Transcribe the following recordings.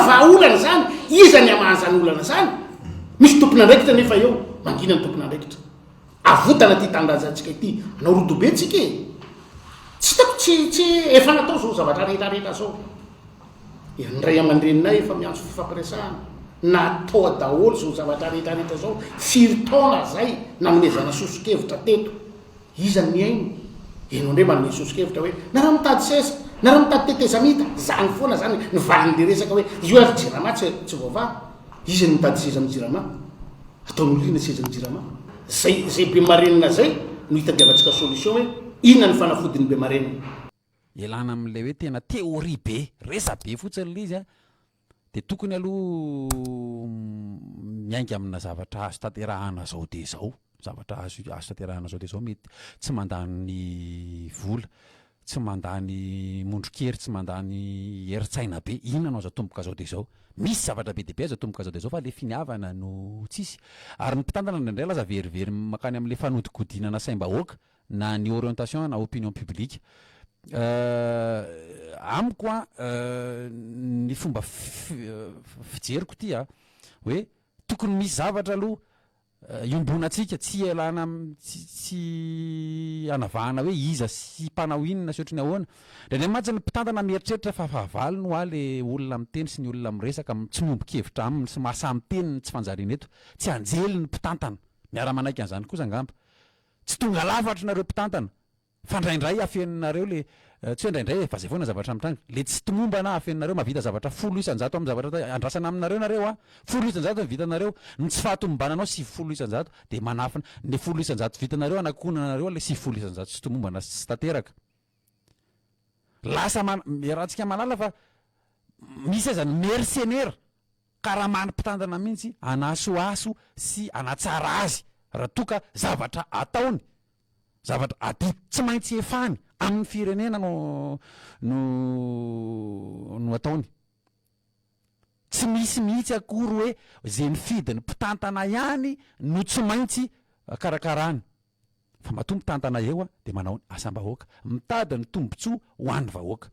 vaolana zany izany amahazany olana zany misy tompona andraikitra nefa eo mangina ny tompona andraikitra avotana ty tandanjantsika ity anao rodobe tsika tsy hitako tsy efa natao zao zavatra rehetrarehetra zao nyray aman-dreninay efa miantso fifampiresahana natao daholo zao zavatra rehetrarehetra zao firy-taona zay naminezana sosokevitra teto izany miaino eno ndre manome sosokevitra hoe na raha mitady sesa na raha mitady tetezamita zany foana zany ny valin'le resaka hoe io ary jirama tsy vaovà izany mitady seza amin'ny jirama ataon'olina seza amin'ny jirama zay be marenina zay no hitadiavantsika solution hoe inona ny fanafodiny be marenina elana amin'ilay hoe tena teoria be resa be fotsiny le izy a de tokony aloha miainga amina zavatra azo tanterahana zao de zao zavatra azo tanterahana zao de zao mety tsy mandany vola tsy mandany mondrokery tsy mandany heritsaina be inona no azo atomboka zao de zao misy zavatra be dehibe azo atomboka zao de zao fa le finiavana no tsisy ary ny mpitantana ndraindray laza verivery makany amin'le fanodikodinana saim-bahoaka na ny orientation na opinion publique amiko a ny fomba fijeriko ty a hoe tokony misy zavatra aloha iombonantsika tsy elana tsy anavahana hoe iza sy mpanao inona sy ohatry ny ahoana ndraindray mantsy ny mpitantana mieritreritra fa fahavalo no a le olona miteny sy ny olona miresaka tsy mombo-kevitra aminy sy mahasamy-teniny tsy fanjariana eto tsy anjely ny mpitantana miara-manaiky an'izany kosa angamba tsy tonga lafatra nareo mpitantana fa ndraindray afeninareo le tsy hoe ndraindray fa zay foana zavatra mitranga le tsy tomomba na afeninareo mavita zavatra 10 isan-jato amin'ny zavatra andrasana aminareo nareo a 10 isan-jato vitanareo ny tsy fahatomombananao 10 isan-jato de manafina ny 10 isan-jato vitanareo anakonanareo le 10 isan-jato tsy tomombana sy tanteraka lasa rahantsika malala fa misy azany mercenaire karamany mpitantana mihitsy anasoaso sy anatsara azy raha toka zavatra ataony zavatra ady tsy maintsy efany amin'ny firenena no ataony tsy misy mihitsy akory hoe zay nifidiny mpitantana ihany no tsy maintsy karakarany fa matombo tantana eo a de manao asam-bahoaka mitady ny tombontsoa ho an'ny vahoaka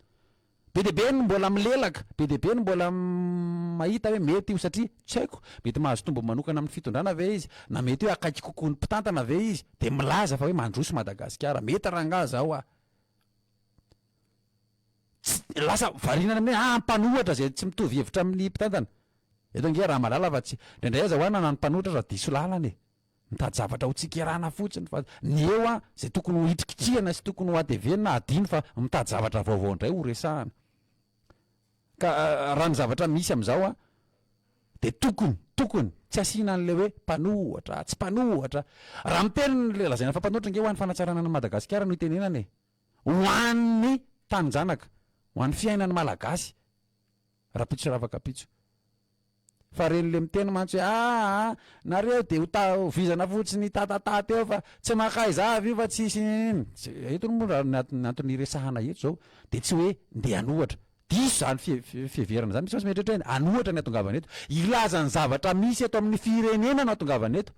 be dehibe no mbola milelaka be dehibe no mbola mahita hoe mety io satria tsy haiko mety mahazo tombo manokana amin'ny fitondrana ve izy na mety hoe akaiky kokoa ny mpitantana ve izy de milaza fa hoe mandroso Madagasikara mety ranga zao a lasa varinana amin'ny mpanohatra zay tsy mitovy hevitra amin'ny mpitantana eto nge raha malala fa tsy ndraindray aza hoana na ny mpanohatra raha diso lalana e mitady zavatra ho tsikerana fotsiny fa ny eo a zay tokony ho hitrikitrihana sy tokony ho adevenina adino fa mitady zavatra vaovao indray ho resahana ka raha ny zavatra misy am'izao a de tokony tsy asiana an'le hoe mpanohatra tsy mpanohatra raha miteny le lazaina fa mpanohatra nge ho an'ny fanatsarana ny Madagasikara no itenenana e ho an'ny tanjanaka ho an'ny fiainany malagasy rapitso ravaka pitso fa reny le miteny mantsy hoe nareo de ho vizana fotsiny tatataty eo fa tsy makay zavy io fa tsisy eto moa natony resahana eto zao de tsy hoe ndeha anohatra diso zany fiheverana zany misy metratra hoe anohatra ny atongavana eto ilaza ny zavatra misy eto amin'ny firenena no atongavana eto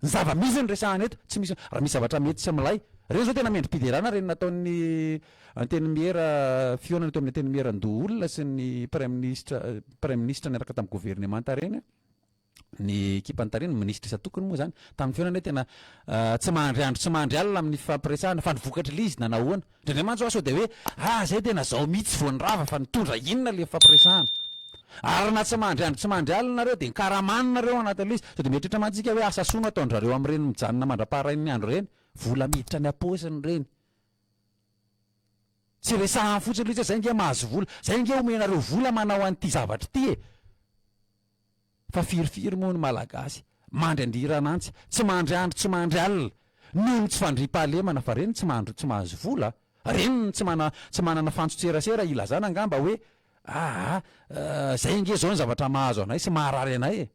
ny zava-misy ny resahana eto tsy misy raha misy zavatra mety sy milay reny zao tena mendrim-piderana reny nataon'ny anteny miera fionana eto amin'ny anteny miera ndoolona sy ny prime ministre niaraka tamin'ny gouvernemanta reny ny ekipantareny ministre isa-tokony moa zany tamin'ny fionana hoe tena tsy mahandry andro tsy mahandry alina amin'ny fampiresahana fa nivokatra le izy nanahoana ndraindray mantsy sao de hoe zay tena zao mihitsy voanyrava fa nitondra inona le fampiresahana ary na tsy mahandry andro tsy mahandry alina nareo de nkaramanina anatin'le izy sao de mieritritra mantsika hoe asa soa ataondrareo amin'ireny mijanona mandra-paharain'ny andro reny vola miditra ny aposiny reny tsy resahany fotsiny le zay nge mahazo vola zay nge omenareo vola manao an'ity zavatra ty e fa firifiry moa ny malagasy mandry andiranantsy tsy mandry andro tsy mandry alina noho ny tsy fandripahalemana fa reny tsy mandro tsy mahazo vola reny tsy manana fantsotserasera ilazana angamba hoe zay nge zao ny zavatra mahazo anay sy maharary anay e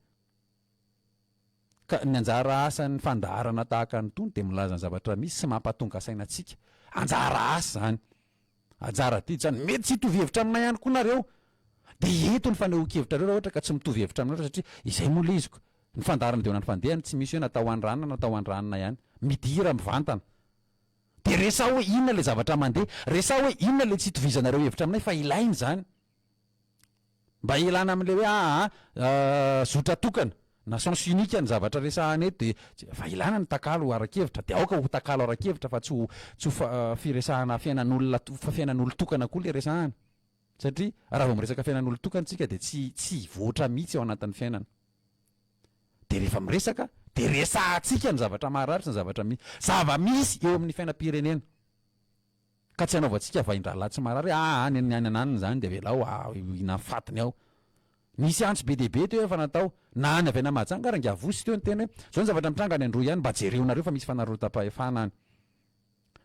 ka ny anjara asan'ny fandaharana tahaka ny tony de milaza ny zavatra misy sy mampatonga sainatsika anjara asa zany anjara ty zany mety tsy hitovy hevitra aminay ihany koa nareo de eto ny fanehoan-kevitra reo raha ohatra ka tsy mitovy hevitra aminareo satria izay mola iziko ny fandaharana deo na ny fandehany tsy misy hoe natao andranona natao andranona ihany midira mivantana de resa hoe inona le zavatra mandeha resa hoe inona le tsy hitovizanareo hevitra aminay fa ilainy zany mba ilana amin'le hoe zotra tokana na sens unique ny zavatra resahana eto de fa ilana ny takalo arakevitra de aoka ho takalo arakevitra fa tsy ho firesahana fiainan'olona fa fiainan'olo tokana koa le resahana satria raha vao miresaka fiainan'olo tokana tsika de tsy voatra mihitsy ao anatin'ny fiainana de rehefa miresaka de resahantsika ny zavatra mahararitra ny zavatra zava-misy eo amin'ny fiainam-pirenena ka tsy hanaovantsika vaindrala tsy marary any ananany zany de velao ina fatiny ao misy antsy be dehibe teo efa natao na any avy ana majanga rangy avosy teo ny tena hoe zao ny zavatra mitranga any andro ihany mba jereonareo fa misy fanarotam-pahefana any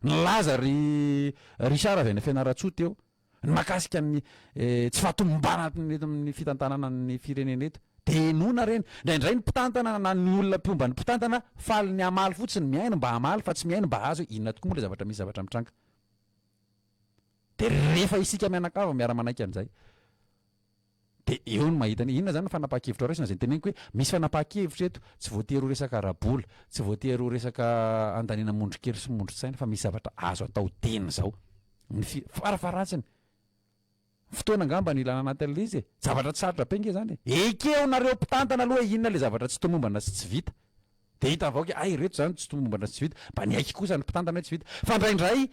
nylaza Richard avy any Fianaratsoa teo ny makasika ny tsy fahatomombana amin'ny fitantanana ny firenena eto de nona reny indraindray ny mpitantana na ny olona mpiomba ny mpitantana faly ny amaly fotsiny miaino mba amaly fa tsy miaino mba azo inona tokoa moa le zavatra misy zavatra mitranga de rehefa isika mianakava miara-manaiky an'izay de eo no mahitany inona zany fanapaha-kevitra ao resina zay teneniko hoe misy fanapaha-kevitra eto tsy voatery ho resaka rabola tsy voatery ho resaka andanina mondrikely sy mondritsaina fa misy zavatra azo atao teny zao farafaratsiny fotoana angamba ny ilana anaty an'le izy zavatra tsy sarotra be nge zany ekeo nareo mpitantana aloha inona le zavatra tsy tomombana sy tsy vita de hita avaoka ay reto zany tsy tomombana sy tsy vita mba ny aiky kosa ny mpitantana hoe tsy vita fa indraindray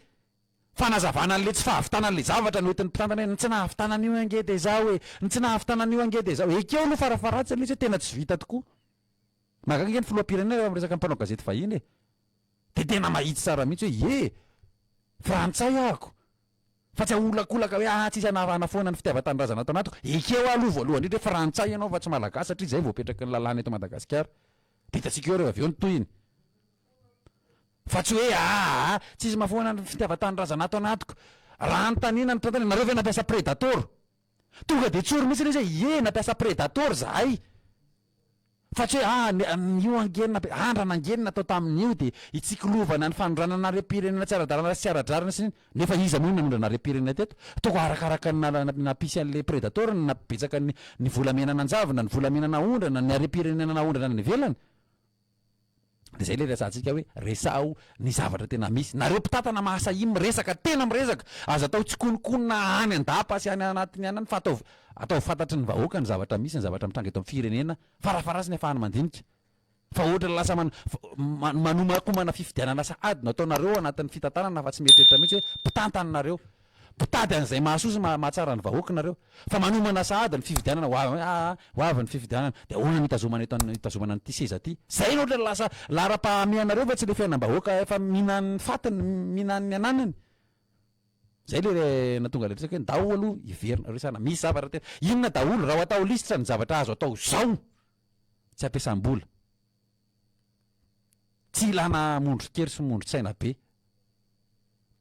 fanazavana an'le tsy fahavitana an'le zavatra ny hoetin'ny mpitantana hoe ny tsy nahavitana an'io ange de zao hoe ny tsy nahavitana an'io ange de zao ekeo aloha farafaratsy an'le izy tena tsy vita tokoa mahakanga ny filoha-pirenena rehefa miresaka mpanao gazety vahiny de tena mahitsy tsara mihitsy hoe frantsay ahako fa tsy aholakolaka hoe tsisy anafoana ny fitiavan-tanindrazana ato anatiko ekeo aloha voalohany indrindra hoe frantsay ianao fa tsy malagasy satria zay voapetraky ny lalàna eto Madagasikara de hitatsika eo rehefa avy eo ny toyiny fa tsy hoe tsisy mafoana ny fitiavan-tanindrazana ato anatiko raha nytanina ny mpitantana nareo ve nampiasa predator tonga de tsory mihitsy izy nampiasa predator zahay fa tsy hoe nio angenina andrana angenina atao tamin'io de itsikilovana ny fanondranana repirenena tsy ara-dalàna sy tsy ara-drarina sy nefa iza moa nanondrana repirenena teto toko arakaraka napisy an'le predator nabetsaka ny volamenana anjavina ny volamenana ondrana ny repirenena ondrana ny velana de zay le resantsika hoe resao ny zavatra tena misy nareo mpitantana mahasahiny miresaka tena miresaka azo atao tsy konokonina any andapa sy any anatiny anany fa atao fantatry ny vahoaka ny zavatra misy ny zavatra mitranga eto amin'ny firenena farafaratsy ny afahany mandinika fa ohatra lasa manomakomana fifidianana lasa adina ataonareo anatin'ny fitantanana fa tsy meritreritra mihitsy hoe mpitantana nareo mpitady an'izay mahasoa sy mahatsara ny vahoaka nareo fa manomana sahady ny fifidianana hoavy ny fifidianana de ahoana nitazomana nyty seza ty zay no ohatra lasa lara-pahamianareo fa tsy le fiainam-bahoaka efa mihinan'ny fatiny mihinan'ny ananany zay le natonga le resaka hoe daholo iverina resana misy zavatra tena inona daholo raha atao lisitra ny zavatra azo atao zao tsy ampiasam-bola tsy ilana mondrikely sy mondritsaina be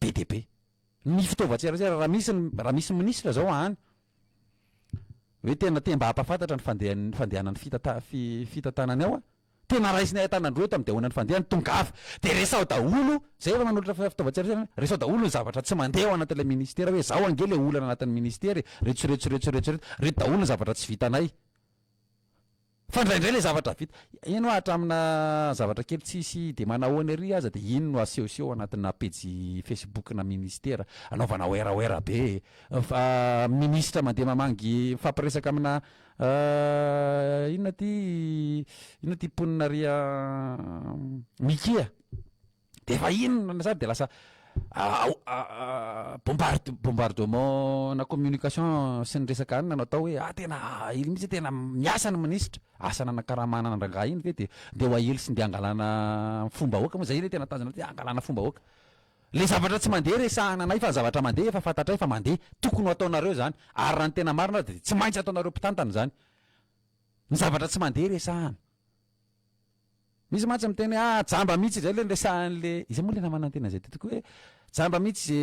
de be ny fitaovan-tserasera raha misy minisitra zao any hoe tena mba hampafantatra ny fandehanany fitantanany ao tena raisiny ahitanandro eto am'de ahoana ny fandehany tongava de resao daholo zay efa manolotra fitaovan-tserasera resao daholo ny zavatra tsy mandeha ao anatin'le ministera hoe zao ange le olana anatin'ny ministera retsoretsoretsoretsoreto reto daholo ny zavatra tsy vitanay fa indraindray le zavatra vita ino hatramina zavatra kely tsisy de manahoany ary aza de ino no asehoseho anatina pejy Facebook na ministera anaovana oeraoera be fa ministra mandeha mamangy mifampiresaka amina inona ty ponina ria mikia de fa ino nasary de lasa bombardement na communication sy ny resaka any nanao atao hoe tena ily mihitsy tena miasa ny ministra asana anakarahamana andrangah iny ve de ho ahely sy nde angalana fomba hoaka moa zay le tena tanjona ty angalana fomba hoaka le zavatra tsy mandeha resahana anay fa ny zavatra mandeha efa fantatray fa mandeha tokony ho ataonareo zany ary raha ny tena marina de tsy maintsy ataonareo mpitantana zany ny zavatra tsy mandeha resahana misy mantsy miteny jamba mihitsy zay le resahan'le izay moa le namana antena zay tetiko hoe jamba mihitsy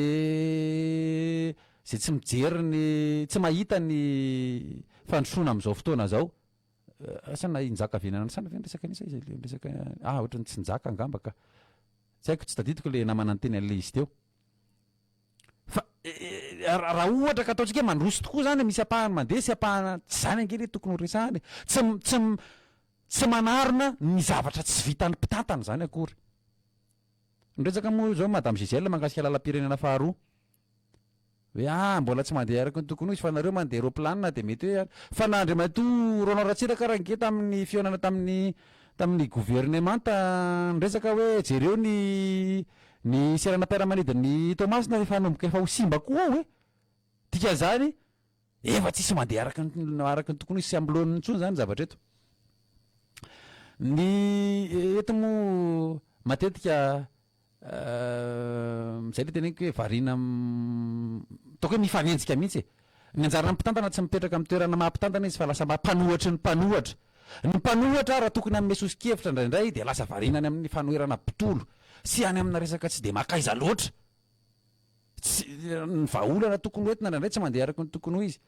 zay tsy mijery ny tsy mahita ny fandrosoana am'izao fotoana zao asana injaka venana sana ve resaka nisa izy le resaka ohatrany tsy njaka angamba ka tsy haiko tsy tadidiko le namana anteny an'le izy teo fa raha ohatra ka ataontsika mandroso tokoa zany misy apahany mandeha sy apahana tsy zany ange le tokony ho resahany tsy manarina ny zavatra tsy vitan'ny mpitantana zany akory niretsaka moa zao madame Gisèle mangasika lalam-pirenena faharoa hoe mbola tsy mandeha araka ny tokony ho izy fa nareo mandeha roplanina de mety hoe fa nandriamato Ronald Ratsiraka range tamin'ny fionana tamin'ny gouvernemanta resaka hoe jereo ny seranam-piaramanidin'ny Tomasina efa hanomboka efa ho simba koa hoe dikan'izany efa tsisy mandeha araka ny tokony ho izy sy ambiloniny intsony zany zavatra eto ny eto moa matetika zay le teneniko hoe variana taoko hoe mifanenjika mihitsy ny anjarana mpitantana tsy mipetraka amin'ny toerana mahampitantana izy fa lasa mampanohatra ny mpanohatra raha tokony amin'ny mesosikevitra indraindray de lasa varianany amin'ny fanoherana bitolo sy any amina resaka tsy de makaiza loatra ny vaolana tokony hoentina indraindray tsy mandeha araka ny tokony ho izy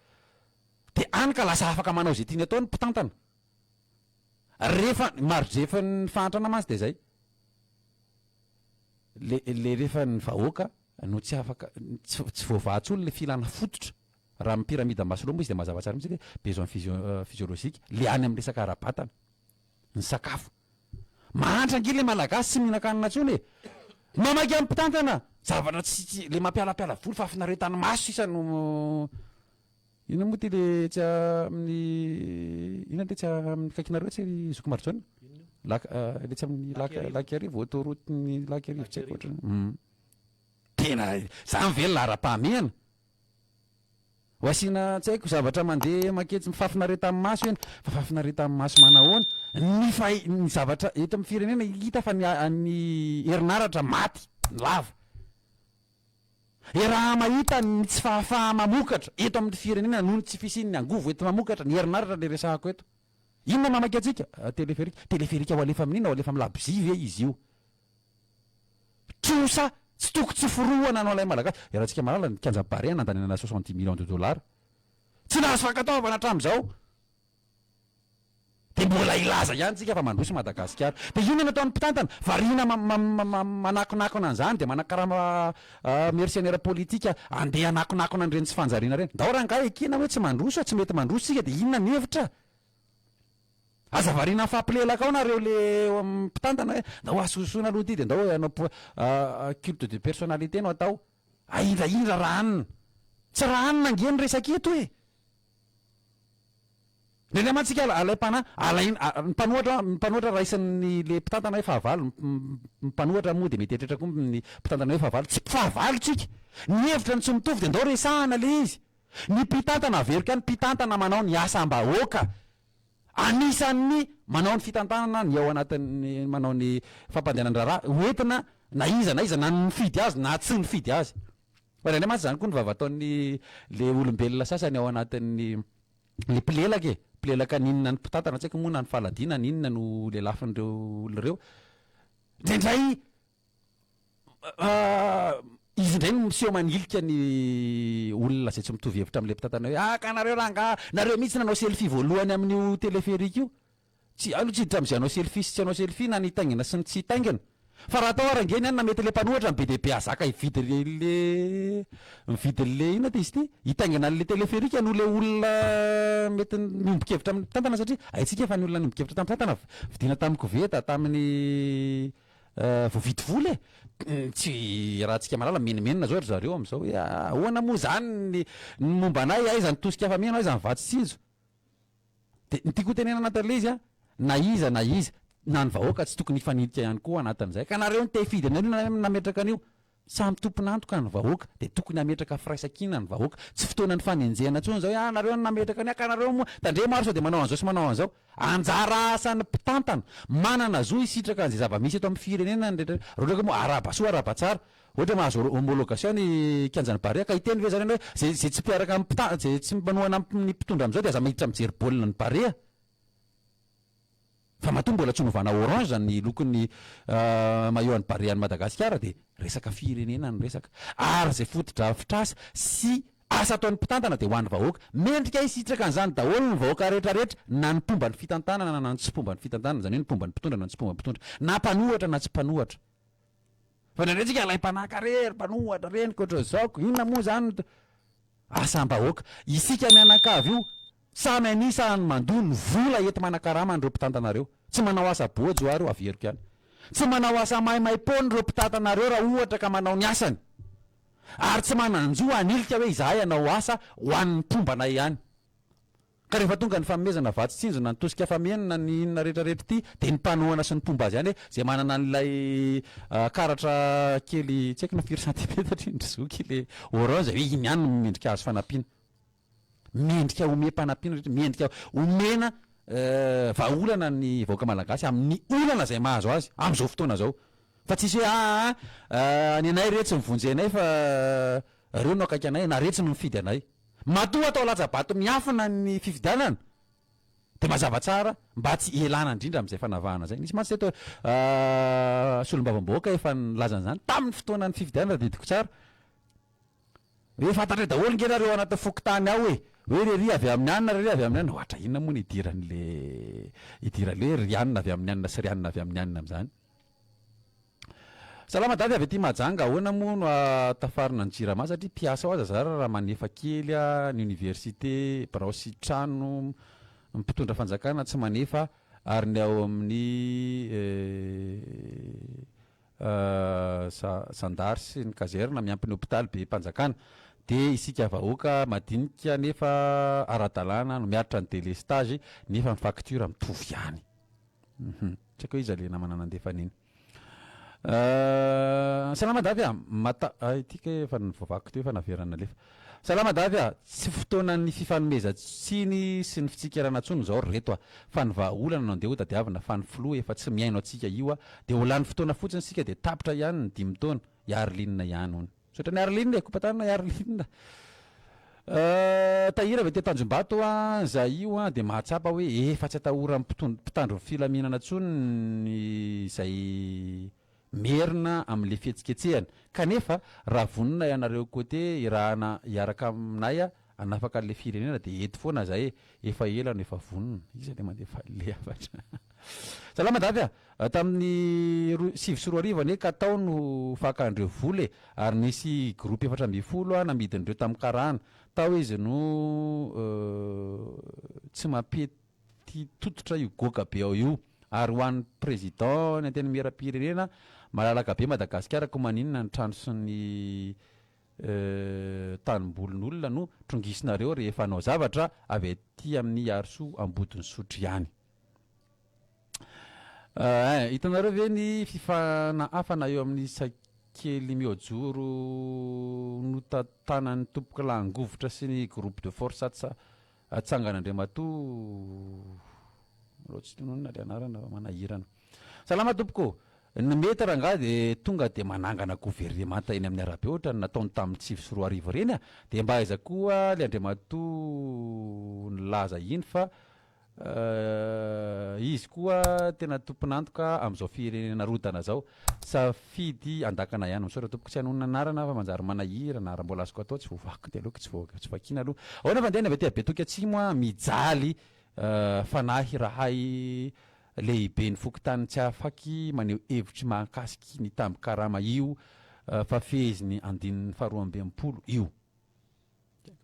de any ka lasa afaka manao zay tiany atao ny mpitantana rehefa marojefa ny fahantrana mazy de zay le rehefa ny vahoaka no tsy afaka tsy voavahatsy olo le filana fototra raha amin'ny pyramide Maslow moa izy de mazava tsara mihitsy hoe besoin physiologique le any amin'ny resaka ara-batana ny sakafo mahantra ange le malagasy tsy mihinan-kanina intsony mamaky amin'ny mpitantana zavatra tsy le mampialapiala voly fa finaretany maso isano ina moa ty le tsy amin'ny ina le tsy amin'ny kaikinareo tsy zoko maritsona le tsy amin'ny laky arivo autoroute ny laky arivo tsy haiko ohatrany tena za mivelona ara-pahamehana ho asiana tsy haiko zavatra mandeha maketsy mifafinareta amin'ny maso eny fa fafinareta amin'ny maso manahoana ny zavatra eto amin'ny firenena hita fa ny herinaratra maty lava raha mahita ny tsy fahafaha mamokatra eto amin'ny firenena noho ny tsy fisin'ny angovo eto mamokatra ny herinaratra le resahako eto inona mamaky atsika teleferika ho alefa amin'ina ho alefa amin'ny labozivy e izy io trosa tsy toko tsy forohana anao lay malagasy rahantsika malala ny kianjam-barea nandanana 60 millions de dollars tsy nahazo fankataovana hatramin'izao de mbola ilaza ihany tsika fa mandroso Madagasikara de ino nataon'ny mpitantana variana manakonakona an'izany de manakarama mercenaire politika andeha anakonakona an'ireny tsy fanjariana reny ndao rangahy ekena hoe tsy mandroso tsy mety mandroso tsika de inona ny hevitra aza variana fampilelaka ao nareo le mpitantana hoe ndao asosoina aloha ty de ndao hoe anao culte de personnalité no atao aindraindra raha anina tsy raha anina angeny resaka eto e neny mantsika alaim-pana mpanohatra raisan'ny le mpitantana hoe fahavalo mpanohatra moa de mety etritra koa ny mpitantana hoe fahavalo tsy fahavalo tsika ny hevitra ny tsy mitovy de ndao resahana le izy ny mpitantana averika ny mpitantana manao ny asam-bahoaka anisan'ny manao ny fitantanana ny ao anatin'ny manao ny fampandehanan-draharaha hoentina na iza na nifidy azy na tsy nifidy azy fa ndraindray mantsy zany koa ny vavataon'ny le olombelona sasany ao anatin'ny le mpilelaka ninona ny mpitantana tsy haiko moa na ny faladina ninona no le lafin'ireo olon'ireo ndraindray izy indray no miseho manilika ny olona zay tsy mitovy hevitra amin'le mpitantana hoe ka nareo ranga nareo mihitsy nanao selfie voalohany amin'io teleferika io tsy aloha tsy hiditra am'izay anao selfie sy tsy anao selfie na ny taingina sy ny tsy taingina fa raha atao arangeny any na mety le mpanohatra ny be de be azaka mividy le ina de izy ty hitaingina an'le teleferika no le olona mety miombokevitra amin'ny mpitantana satria aitsika fa ny olona niombokevitra tamin'ny mpitantana vidina tamin'ny koveta tamin'ny voavidy voly tsy raha tsika malala menimenina zao ry zareo am'izao hoe ahoana moa zany ny momba anay aiza nitosika afa mihana aiza nivatsy sinjo de nytiako tenena anatin'le izy na iza na ny vahoaka tsy tokony hifanidika ihany koa anatin'izay ka nareo ny tehifidy anareo nametraka an'io samy tomponantoka ny vahoaka de tokony hametraka firaisan-kina ny vahoaka tsy fotoana ny fanenjehana ntsony zao nareo ny nametraka any ka nareo moa tandre maro sao de manao an'izao sy manao an'izao anjara asan'ny mpitantana manana zo isitraka an'izay zava-misy eto amin'ny firenena nrehetra rotraka moa araba soa araba tsara ohatra mahazo homologation ny kianjany barea ka hiteny ve zany hoe zay tsy mpiaraka amin'ny mpitantana zay tsy manohana amin'ny mpitondra am'izao de aza mahiditra mijery baolina ny barea fa matoa mbola tsy novana orange zany ny lokon'ny maillot any barea any Madagasikara de resaka firenena ny resaka ary zay fotodrafitrasa sy asa ataon'ny mpitantana de ho an'ny vahoaka mendrika isitraka an'izany daholo ny vahoaka rehetrarehetra na ny pomba ny fitantanana na ny tsy pomba ny fitantanana zany hoe ny pomba ny mpitondra na ny tsy pomba ny mpitondra na mpanohatra na tsy mpanohatra fa ndraindraytsika lay mpanaka rery mpanohatra reny koatra zaoko inona moa zany asam-bahoaka isika mianakavy io samy anisany mandoa ny vola ety manakarama n'ireo mpitantanareo tsy manao asa bojo areo averiko ihany tsy manao asa maimaimpony ireo mpitantanareo raha ohatra ka manao ny asany ary tsy mananjo anilika hoe izahay anao asa ho an'ny mpombana ihany ka rehefa tonga ny fanomezana vatsytsinjona ny tosika famenina ny inona rehetrarehetra ty de ny mpanoana sy ny mpomba azy ihany hoe zay manana n'ilay karatra kely tsy haiko na 4 centimètre indry zoky le orange hoe iny ihany no mendrika azo fanampiana mendrika omem-panampiana rehetra mendrika omena vahaolana ny vahoaka malagasy amin'ny olana zay mahazo azy am'izao fotoana zao fa tsisy hoe ny anay retsy mivonjy anay fa reo no akaiky anay na retsy no mifidy anay matoa atao latsabato miafina ny fifidianana de mazava tsara mba tsy elana indrindra am'izay fanavahana zay nisy matsy teto solombavam-boaka efa nilazana zany tamin'ny fotoana ny fifidianana didiko tsara hoe fantatra daholo ngena reo anaty fokotany ao hoe rery avy amin'ny anina rery avy amin'ny anina ohatra inona moa ny idiran'le idiran'le ry anina avy amin'ny anina sy ry anina avy amin'ny anina am'zany salama dady avy aty majanga ahoana moa no tafarina ny jirama satria mpiasa ho aza zara raha manefa kely ny université barao sitrano mpitondra fanjakana tsy manefa ary ny ao amin'ny sandary sy ny kazerna miampy ny hôpitaly be mpanjakana de isika vahoaka madinika nefa ara-dalàna no miaritra ny délestage nefa ny facture mitovy ihany tsy haiko hoe iza le namana nandefaniny salama davy tika efa nyvavako teo efa naverana lefa salama davy tsy fotoanany fifanomezantsiny sy ny fitsikirana ntsony zao reto fa ny vahaolana no andeha ho tadiavina fa ny filoha efa tsy miaino atsika io de ho lany fotoana fotsiny sika de tapitra ihany ny 5 taona iarilinina ihany hony sotra ny arilinina kopatanina iarilinina tahira avy te Tanjombato za io de mahatsapa hoe efa tsy atahora mpitandro filaminana ntsony zay merina am'le fihetsiketsehana kanefa raha vonina ianareo kote irahana iaraka aminay anafaka le firenena de eto foana zay efa ela no efa vonina izy le mandefa le afatra salama davy tamin'ny 7 ka tao no fakandreo voly ary nisy groupe 410 namidindreo tamin'ny karana tao izy no tsy mampety tototra io goka be ao io ary ho an'ny président ny antena miera-pirenena malalaka be Madagasikara ko maninona ny trano sy ny tanimbolon'olona no trongisinareo rehefa anao zavatra avy aty amin'ny Arso ambodiny sotro ihany hitanareo ve ny fifanaafana eo amin'ny sakely miojoro no tantanan'ny tompoka langovotra sy ny groupe de force atsangan'Andriamatoa loatsy tonona le anarana manahirana salama tompoko ny mety raha nga de tonga de manangana gouvernemanta eny amin'ny arabe ohatra nataony tamin'ny 7 reny de mba aiza koa le Andriamatoa nilaza iny fa izy koa tena tomponantoka am'izao firenena rodana zao safidy andakana ihany misaotra tompoko tsy hanonona anarana fa manjary manahirana raha mbola azoko atao tsy voavako de aloha tsy vakina aloha ahoana vandehana avy aty Betoky atsimo mijaly fanahy rahay lehibe ny fokotany tsy afaky maneho hevitry mahakasiky ny tamby karama io fa feziny andininy 12 io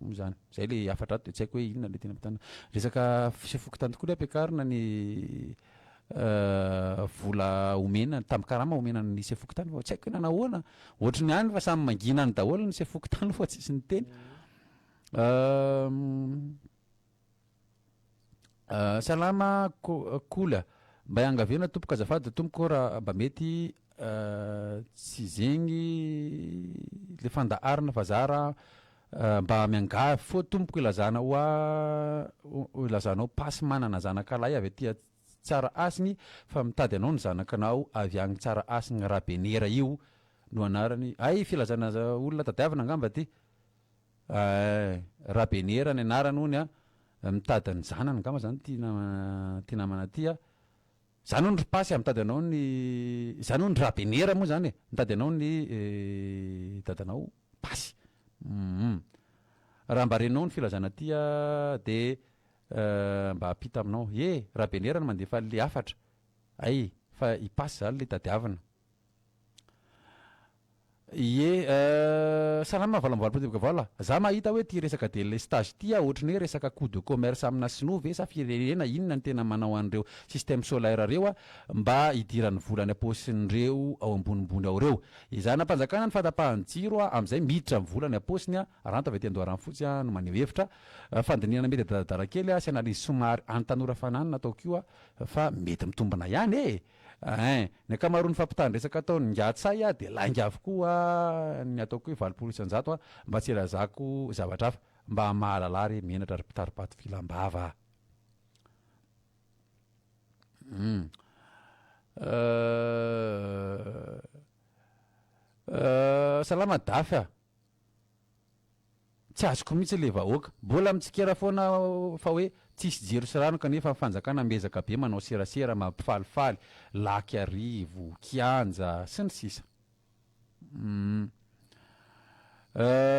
moa zany zay le afatra ato de tsy haiko hoe inona le tena pitana resaka fokotany tokoa le ampiakarina ny vola omena tamby karama omena ny sefokotany fa tsy haiko hoe nanahoana ohatry ny hany fa samy mangina ny daholo ny sefokotany fa tsisy ny teny salama kola mba iangavena tompoka azafady tompoko raha mba mety tsy zegny le fandaharina fa zara mba miangavy fo tompoko ilazana ilazanao pasy manana zanakalay avy aty tsara asiny fa mitady anao ny zanakanao avy agny tsara asiny rabenera io no anarany filazana olona tadiavina angamba ty rabenera ny anarany hony mitady ny zanany angamba zany ty namana ty zany ho ny pasy mitady anao ny zany ho ny rabenera moa zany mitady anao ny dadanao pasy raha mba renao ny filazana ty de mba apita aminao rabenera no mandefa le afatra fa ipasy zany le tadiavina salama valamboalim-poteboka vala za mahita hoe ty resaka de lestage ty ohatrany hoe resaka coup de commerce amina sinoa ve sa firenena inona ny tena manao an'ireo système solaire reo mba hidiran'ny volany aposin'ireo ao ambonimbony ao reo izany ampanjakana ny fatapahany jiro am'izay miditra amin'ny volany aposiny ranta avy ty andoharany fotsy no maneho hevitra fandinihana mety adadara kely sy analyse somary antanora fanany nataoko io fa mety mitombina ihany ny akamaroany fampitany resaka ataony ngiatsay de lainga avokoa ny ataoko hoe valopolo isanjato mba tsy elazako zavatra hafa mba mahalala ary menatra ary pitaripato filambava salama dafy tsy azoko mihitsy le vahoaka mbola mitsikera foana fa hoe tsisy jiro sy rano kanefa fanjakana mezaka be manao serasera mampifalifaly laky arivo kianja sy ny sisa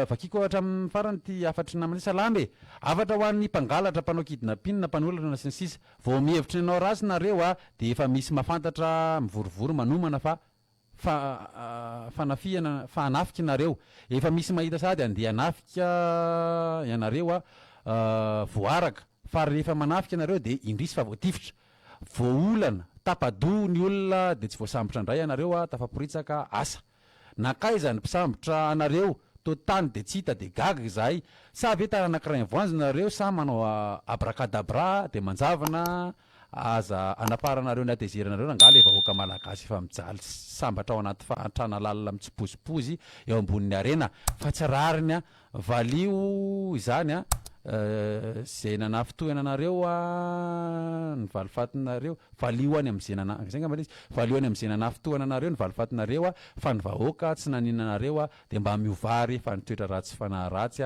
vakiko ohatra amin'ny farany ty afatry namany salama afatra ho an'ny mpangalatra mpanao kidnapina mpanolona sy ny sisa vao mihevitry nanao rasy nareo de efa misy mafantatra mivorivory manomana fa fanafihana fa anafika nareo efa misy mahita sady andeha anafika ianareo voaraka fa rehefa manafika nareo de indrisy fa voatifitra voaolana tapado ny olona de tsy voasambotra ndray anareo tafaporitsaka asa nakay zany mpisambotra anareo to tany de tsy hita de gaga zahay sa ve tara anankiray voanjo nareo sa manao abracadabra de manjavana aza anaparanareo ny atezeranareo nangala le vahoaka malagasy efa mijaly sambatra ao anaty fahantrana lalina mitsipozipozy eo ambonin'ny arena fa tsy rariny valio izany zay nanafitohana anareo ny valifatinareo valio any am'zay zay ngamba izy valio any am'zay nanafitohana anareo ny valifatinareo fa ny vahoaka tsy nanina anareo de mba miovary fa nitoetra ratsy fanahy ratsy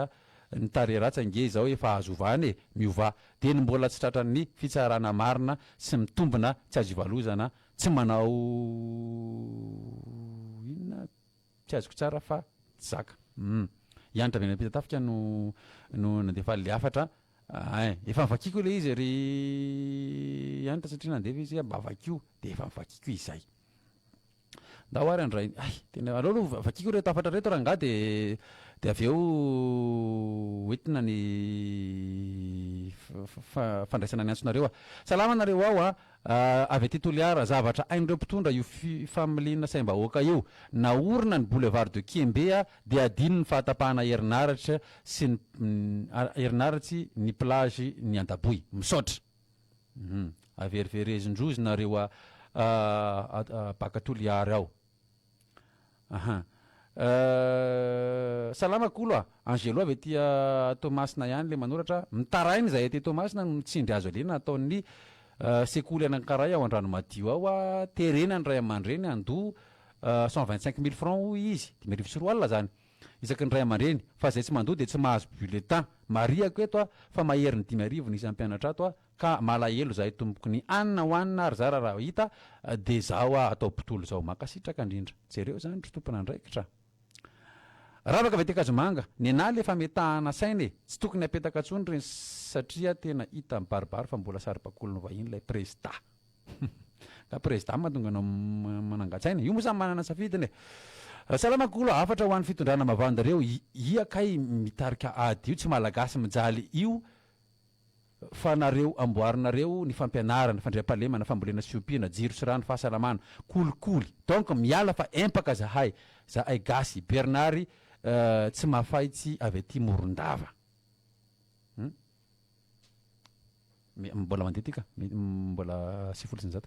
ny tare ratsy ange zao efa azovany miova de ny mbola tsy tratran'ny fitsarana marina sy mitombina tsy azo ivalozana tsy manao inona tsy azoko tsara fa zaka ianitra avy napita-tafika no nandefa le afatra efa mivakiko le izy ry ianitra satria nandefa izy mba vakio de efa mivakiko izay nda hoary andray tena aleo aloha vakiko reto afatra reto raha nga de avy eo hoentina ny fandraisana ny antsonareo salama nareo ao avy aty Toliara zavatra ain'ireo mpitondra io familiana saim-bahoaka io naorina ny boulevard de Kiembe de adino ny fahatapahana herinaratra sy ny herinaratsy ny plage ny Andaboy misaotra averiverezindrozy nareo baka Toliara ao salama kolo Angelo avy aty Tomasina ihany le manoratra mitarainy zay aty Tomasina no mitsindry azo alena ataon'ny sekoly anankiray ao andrano madio ao terenany ray aman-dreny ando 125 000 francs hoy izy 10 sy 4 alina zany isaky ny ray aman-dreny fa zay tsy mandoa de tsy mahazo bulletin mariako eto fa maherin'ny 5 ny isan'ny mpianatra ato ka malahelo zahay tomboko ny anina hoanina ary zara raha hita de zao atao mpitolo zao makasitraka indrindra jereo zany tompona andraikitra ravaka avy tekazomanga ny anahy le fametahana sainy tsy tokony apetaka atsony reny satria tena hita mibaribary fa mbola sary-pakolony vahiny lay président ka président mahatonga anao manangatsaina io moa samy manana safidiny salamakolo afatra ho an'ny fitondrana mavandareo iakay mitarika ady io tsy malagasy mijaly io fa nareo amboarinareo ny fampianarana fandriam-pahalemana fambolena siopina jiro sy rano fahasalamana kolikoly donc miala fa empaka zahay gasy Bernard tsy mahafaitsy avy aty Morondava mbola mandeha tika mbola 700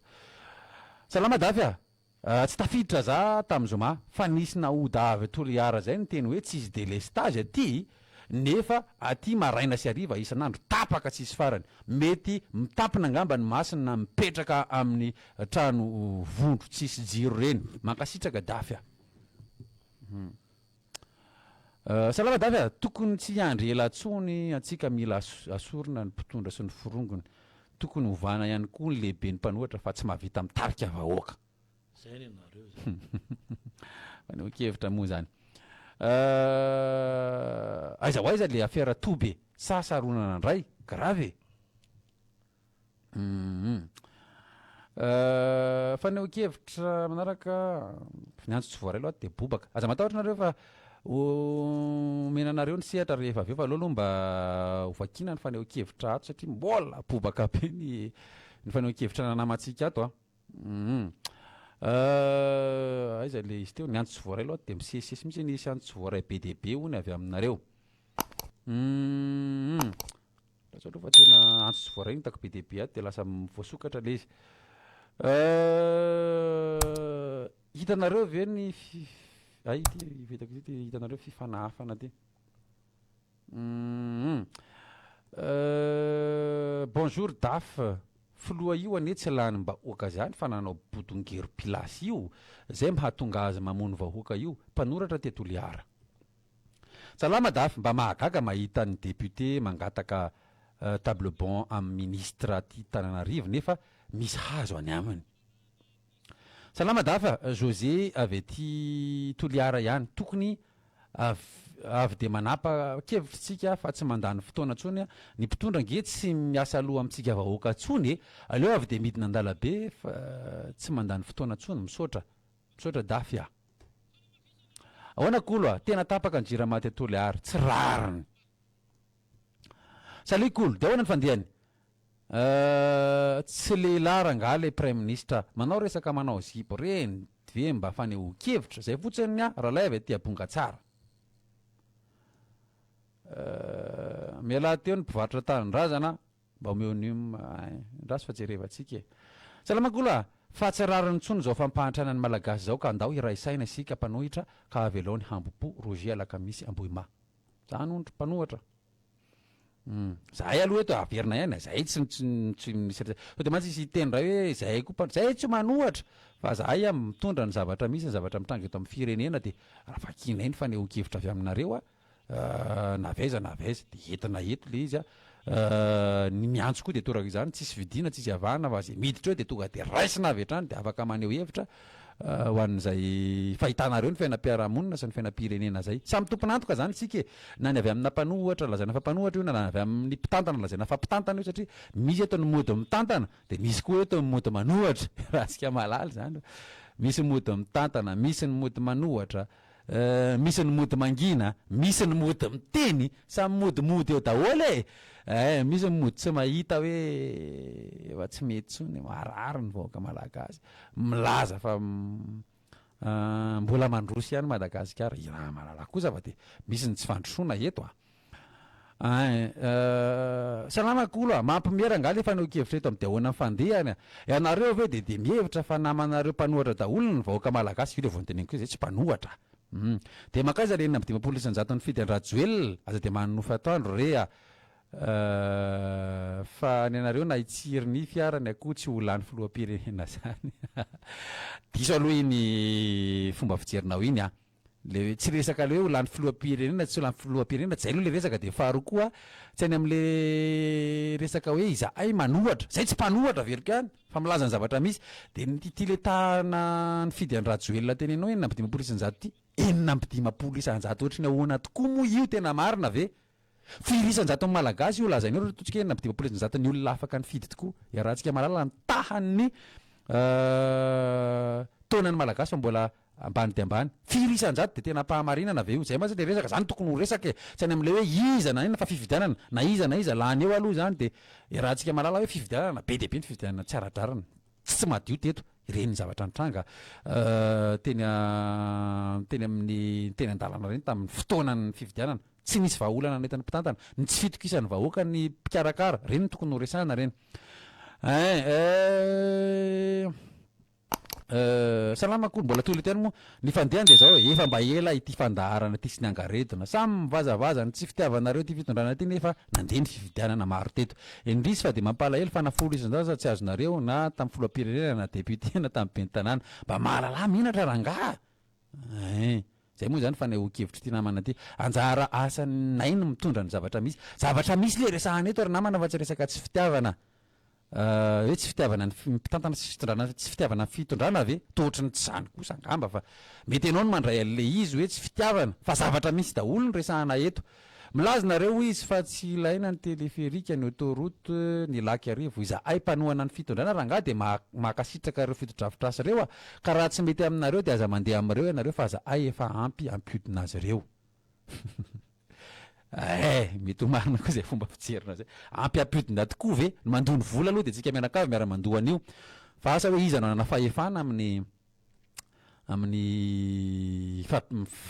salama dafy tsy tafiditra za tamin'ny zoma fa nisy naoda avy Toliara zay ny teny hoe tsisy délestage aty nefa aty maraina sy ariva isan'andro tapaka tsisy farany mety mitapina angamba ny masina mipetraka amin'ny trano vondro tsisy jiro reny mankasitraka dafy salama dafy tokony tsy andry elatsony atsika mila asorina ny mpitondra sy ny forongony tokony hovana ihany koa ny lehibe ny mpanohatra fa tsy mahavita mitarika vahoaka zay ny nareo zany manao kevitra moa zany aiza ho aiza le affaire Tobe sasaronana ndray grave faneho-kevitra manaraka niantso tsy voaray loha de bobaka aza matahotra nareo fa menanareo ny sehatra rehefa aveo fa aloha mba hovakina ny faneho-kevitra ato satria mbola bobaka be ny faneho-kevitra nanamantsika ato aiza le izy teo niantso tsy voaray loha de misesisesy mihitsy nisy antso tsy voaray be deaibe hony avy aminareo lasa aloha fa tena antso tsy voaray hitako be deaibe ato de lasa voasokatra le izy hitanareo ve ny ay ty vitako ty hitanareo fifanahafana ty bonjour daf filoha io ane tsy lany mba oka zany fa nanao bodongero pilasy io zay mahatonga azy mamono vahoaka io mpanoratra tetoliara salama daf mba mahagaga mahita ny député mangataka table bon amin'ny ministre ty Tananarivo nefa misy hazo any aminy salama dafa José avy ty Toliara ihany tokony avy de manapa kevitritsika fa tsy mandany fotoana tsony ny mpitondra nge tsy miasa aloha amintsika vahoaka tsony aleo avy de midina andalabe fa tsy mandany fotoana tsony misotra dafy ahoana kolo tena tapaka ny jiramaty Toliara tsy rariny salut kolo de ahoana ny fandehany tsy lehilahy rangahy le prime ministre manao resaka manao zipo reny ve mba faneho-kevitra zay fotsiny rahalahy avy aty abonga tsara miala teo ny mpivarotra tanindrazana mba omeon'io ndraso fa jerevantsika salamakola fa tsy rariny tsony zao fampahantrana ny malagasy zao ka andao iray saina isika mpanohitra ka avelao ny hambopo Roger Alakamisy Ambohima zany ondro mpanohatra zahay aloha eto averina ihany zahay tsy de mantsy isy tendra hoe zahay koa zahay tsy manohatra fa zahay mitondra ny zavatra misy ny zavatra mitranga eto amin'ny firenena de raha vakinay ny faneho-kevitra avy aminareo navaiza de entina eto le izy ny miantso koa de toraka izany tsisy vidina tsisy avana fa zay miditra eo de tonga de raisina avy hatrany de afaka maneho hevitra ho an'izay fahitanareo ny fiainam-piarahamonina sy ny fiainam-pirenena zay samy tomponantoka zany tsika na ny avy amina mpanohatra lazana fa mpanohatra io na avy amin'ny mpitantana lazana fa mpitantana io satria misy eto ny mody mitantana de misy koa eto ny mody manohatra raha sika malaly zany misy mody mitantana misy ny mody manohatra misy ny mody mangina misy ny mody miteny samy modimody eo daholo misy ny mody tsy mahita hoe efa tsy mety tsony marary ny vahoaka malagasy milaza fa mbola mandrosy ihany Madagasikara iraha malalaka kosa fa de misy ny tsy fandrosoana eto salama kolo mampimiera ngali faneho-kevitra eto am'de ahoana fandehany ianareo ve de mihevitra fa namanareo mpanohatra daholo ny vahoaka malagasy io le voanteneny koa zay tsy mpanohatra de makaiza reny amby 50% ny fidy andrajoel aza de manofa atoandro rea fa ny anareo na itsiry ny fiarany akoho tsy olany filohampirenena zany diso aloha iny fomba fijerinao iny le hoe tsy resaka le hoe olany filohampirenena tsy olany filohampirenena zay aloha le resaka de faharoa koa tsy any am'le resaka hoe izahay manohatra zay tsy mpanohatra veriko ihany fa milaza ny zavatra misy de ty le tana ny fidy andrajoelona tenenao enina amby 50 isan-jato ty enina amby 50 isan-jato ohatrany ahoana tokoa moa io tena marina ve firy isan-jato amin'ny malagasy io lazainao raha totsika enina amby 50 isan-jato ny olona afaka ny fidy tokoa iarahantsika malala ny tahany taonan'ny malagasy fa mbola ambany de ambany firy isan-jato de tena pahamarinana ve io zay ma zany le resaka zany tokony ho resaka tsy any am'le hoe iza na inona fa fifidianana na iza lany eo aloha zany de iarahantsika malala hoe fifidianana be de be ny fifidianana tsy aradrarana tsy madio teto ireny zavatra nitranga teny amin'ny teny an-dalana reny tamin'ny fotoanany fifidianana tsy nisy vahaolana nentin'ny mpitantana ny tsy fitokisan'ny vahoaka ny mpikarakara reny ny tokony ho resahana reny salama koa mbola tolo teny moa ny fandehany de zao efa mba ela ity fandaharana ty sy ny angaretona samy mivazavazany tsy fitiavanareo ty fitondrana ty nefa nandeha ny fifidianana maro teto indrisy fa de mampalahelo fa na folo isan-jato tsy azonareo na tamin'ny filohampirenena na député na tamin'ny ben'ny tanàna mba mahalala mihinatra rangaha zay moa zany faneho-kevitra ty namana ty anjara asanay no mitondra ny zavatra misy le resahana eto ary namana fa tsy resaka tsy fitiavana hoe tsy fitiavana ny mpitantana tsy fitiavana ny fitondrana ve tohatrany tsy zany kosa angamba fa mety ianao no mandray an'le izy hoe tsy fitiavana fa zavatra misy daholo ny resahana eto milazonareo izy fa tsy ilaina ny teleferika ny autoroute ny laky arivo iza ay mpanohana ny fitondrana raha ngah de makasitraka ireo fitodrafitrasa reo a ka raha tsy mety aminareo de aza mandeha amin'ireo ianareo fa aza ay efa ampiodina azy ireo mety ho marina koa zay fomba fijerina zay ampiodina tokoa ve mandony vola aloha de tsika mianakavy miara mandoha an'io fa asa hoe izy anana fahefana amin'ny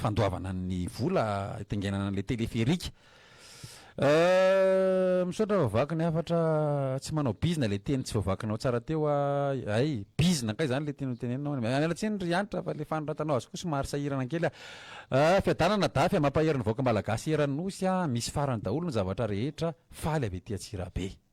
fandoavana ny vola itengenana an'le teleferika misaotra vavakiny afatra tsy manao bizina le teny tsy vavakinao tsara teo ay bizina kay zany le teny hotenenao mialatsiny ry anitra fa le fanoratanao azy koa somary sahirana kely fiadanana dafy mampaherin'ny vaoaka malagasy eran'ny nosy a misy farany daholo ny zavatra rehetra faly avy ety Antsirabe